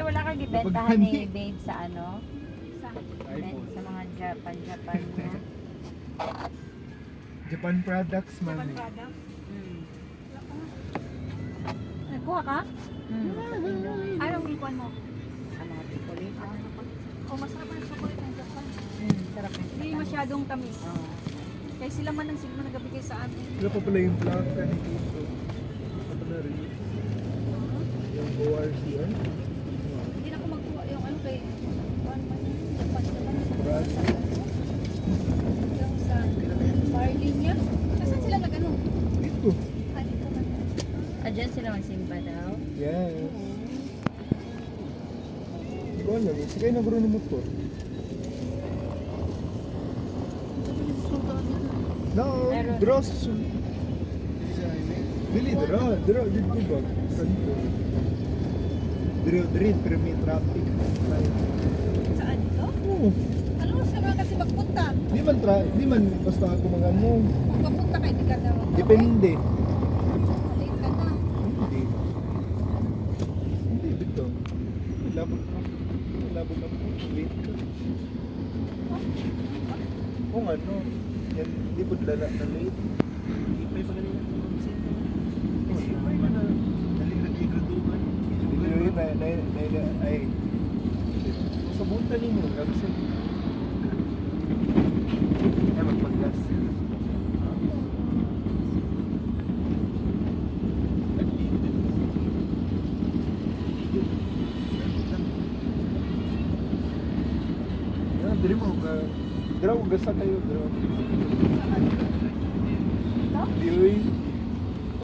wala kang ibentahan ni babe sa ano? iPhone. Sa mga Japan niya. Japan products man. Japan product. Nagkuha ka? Anong ikuan mo? Sa mga chocolate. O masarap ang chocolate ng Japan. Sarap ng Hindi masyadong tamis. Oo. Kaya sila man ang sigma nagbigay sa amin. Wala pa pala yung vlog ka ni Tito. Ito na rin. Yung ORCR. Hindi na ako magkuha yung ano kay Japan naman. Brad. Yung sa barley niya. Kasi sila nag-ano? Dito. Dito man. Diyan sila magsimba daw. Yes. Hindi ko alam. Sige na bro ng motor. No, Meron. draw sa sul. Dili, draw. Dito ba? Santo. Draw, pero may traffic. Saan dito? Oo. Ano sa mga kasi magpunta? Di man basta ako mga ano. Kung magpunta ka, hindi ka na magpunta. Depende. Late ka na. Hindi. Hindi, bito. Labog ka. Labog ka po. Late ka. Kung ano, yan, di po lala na late. May pagaling ng concept. Kasi may na. Dali nag-graduate. Yun, ay. Sa bunta ninyo, kasi. Ay, magpag-gas. Diri mo, dira mo gasa kayo, dira.